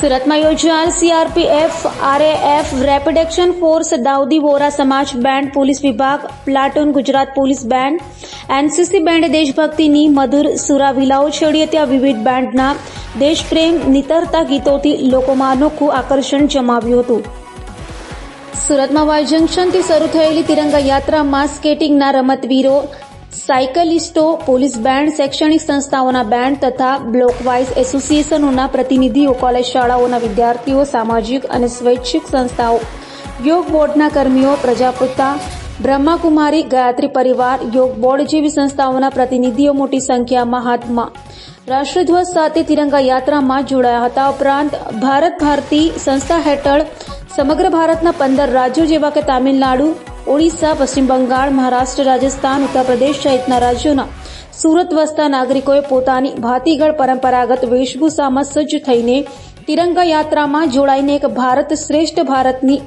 સુરત में योजाયેલ CRPF RAF rapid action force Dawoodi Bohra સમાજ બેન્ડ પોલીસ વિભાગ platoon Gujarat police band NCC band દેશભક્તિની મધુર સુરાવિલાઓ છેડી ત્યાં વિવિધ બેન્ડના દેશપ્રેમ નિતરતા ગીતોથી લોકોમાં અનોખું આકર્ષણ જમાવ્યું હતું। સુરતમાં વાય જંકશનથી શરૂ થયેલી તિરંગા યાત્રામાં સ્કેટિંગના રમતવીરો, સાયકલિસ્ટો, પોલીસ બેન્ડ, શૈક્ષણિક સંસ્થાઓના બેન્ડ તથા બ્લોક વાઇઝ એસોસિએશનોના પ્રતિનિધિઓ, કોલેજ શાળાઓના વિદ્યાર્થીઓ, સામાજિક અને સ્વૈચ્છિક સંસ્થાઓ, યોગ બોર્ડના કર્મીઓ, પ્રજાપિતા બ્રહ્માકુમારી ગાયત્રી પરિવાર, યોગ બોર્ડ જેવી સંસ્થાઓના પ્રતિનિધિઓ મોટી સંખ્યામાં હાથમાં રાષ્ટ્રધ્વજ સાથે તિરંગા યાત્રામાં જોડાયા હતા। ઉપરાંત ભારત ભારતી સંસ્થા હેઠળ સમગ્ર ભારતના 15 રાજ્યો જેવા કે તામિલનાડુ, ઓડિશા, પશ્ચિમ બંગાળ, મહારાષ્ટ્ર, રાજસ્થાન, ઉત્તર પ્રદેશ સહિતના રાજ્યોના સુરત વસતા નાગરિકોએ પોતાની ભાતીગળ પરંપરાગત વેશભૂષામાં સજ્જ થઈને તિરંગા યાત્રામાં જોડાઈને એક ભારત શ્રેષ્ઠ ભારતની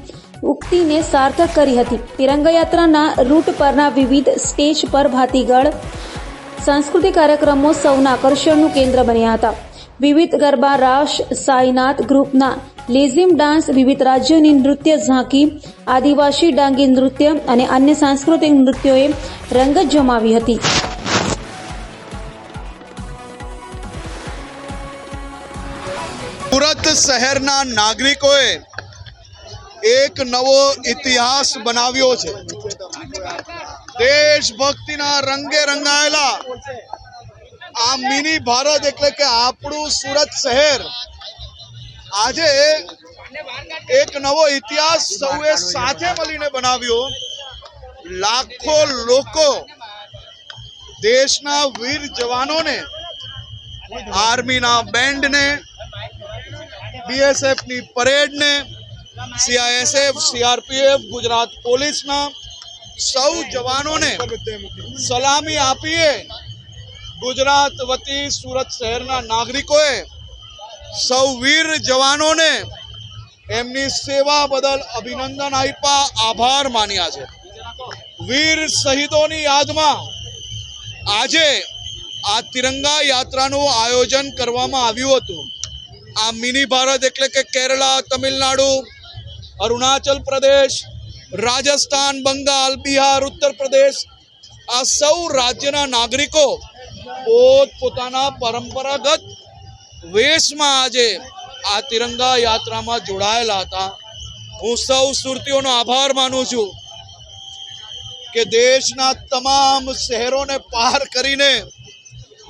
ઉક્તિને સાર્થક કરી હતી। તિરંગા યાત્રાના રૂટ પરના વિવિધ સ્ટેજ પર ભાતીગળ સાંસ્કૃતિક કાર્યક્રમો સૌના આકર્ષણનું કેન્દ્ર બન્યા હતા। વિવિધ ગરબા, રાસ, સાઈનાથ ગ્રુપના લેઝિમ ડાન્સ, વિવિધ રાજ્યોની નૃત્ય ઝાંકી, આદિવાસી ડાંગી નૃત્ય અને અન્ય સાંસ્કૃતિક નૃત્યોએ રંગત જમાવી હતી। સુરત શહેરના નાગરિકોએ એક નવો ઇતિહાસ બનાવ્યો છે। દેશભક્તિના રંગે રંગાયેલા આ મિની ભારત એટલે કે આપણું સુરત શહેર આજે એક નવો ઇતિહાસ સૌએ સાથે મળીને બનાવ્યો। લાખો લોકો દેશના વીર જવાનોને, આર્મીના બેન્ડને, બીએસએફની પરેડને, सीआईएसएफ, सीआरपीएफ, गुजरात पोलीसना सौ जवानों ने सलामी आपीए। गुजरात वती सूरत शहरना नागरिकोए सौ वीर जवानों ने एमनी सेवा बदल अभिनंदन आप्या, आभार मान्या छे। वीर शहीदोनी यादमां आजे आ तिरंगा यात्रानुं आयोजन करवामां आव्युं हतुं। आ मिनी भारत एटले के केरला, तमिलनाडु, अरुणाचल प्रदेश, राजस्थान, बंगाल, बिहार, उत्तर प्रदेश आ सौ राज्यना नागरिको पोताना परंपरागत वेश में आज आ तिरंगा यात्रा में जोड़ायेला हता। हूँ सौ सुरतीओनो आभार मानु छुं के देशना तमाम शहरों ने पार करीने,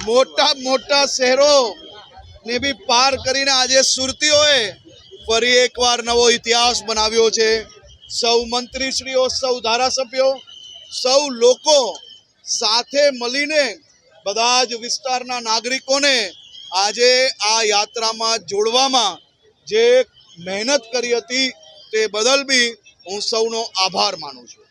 मोटा मोटा शहरों ने भी पार करीने आजे सुरतीओए फरी एक बार नवो इतिहास बनाव्यो छे। सौ मंत्रीश्रीओ, सौ धारासभ्यो, सौ लोको साथे मळीने बधा ज विस्तारना नागरिकोने आजे आ यात्रामां जोड़वामां जे मेहनत करी हती ते बदल बी हूँ सौनो आभार मानु छुं।